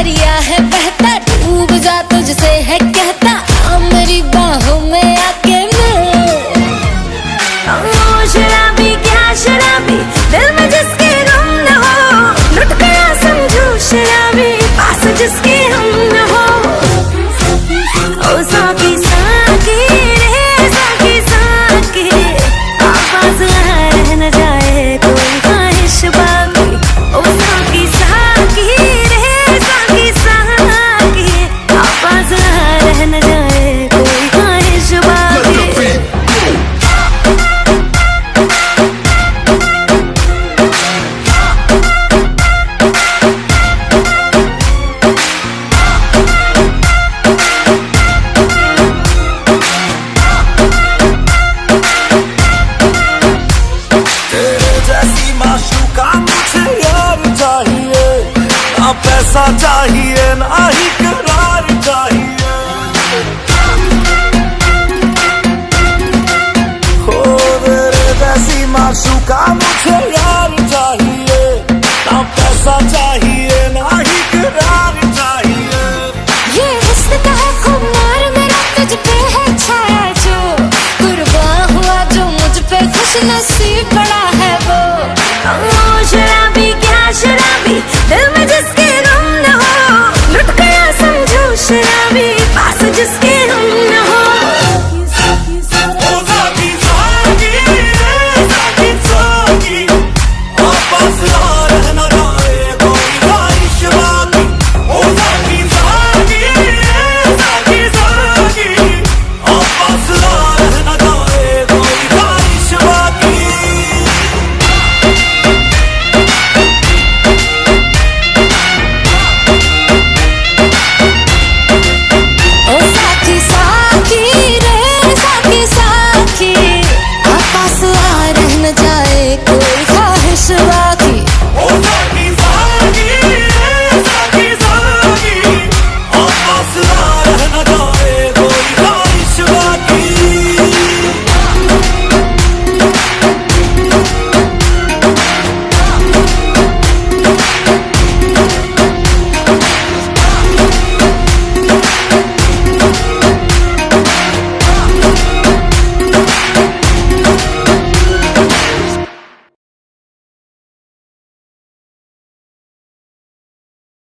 दरिया है बहता, डूब जा तुझसे है कहता, आ मेरी बाहों में आके मिल। ओ शराबी क्या शराबी, दिल में जिसके गम न हो, लुट गया समझो शराबी, पास जिसके हम न हो। ओ साकी साकी रे साकी साकी, आवाज रह न जाए कोई ख्वाहिश बाकी। ओ साकी साकी रे साकी साकी, आवाज रह न जाए कोई ख्वाहिश बाकी। पैसा चाहिए ना ही करार चाहिए, हो तेरे जैसी माशूका मुझे यार चाहिए, ना पैसा चाहिए ना ही करार चाहिए। ये हुस्न का है खुमार मेरा, तुझ पे है छाया जो, कुर्बान हुआ जो मुझ पे, खुश नसीब बड़ा है वो। ओ शराबी क्या शराबी, दिल में जिसके गम न हो, लुट गया समझो शराबी, पास जिसके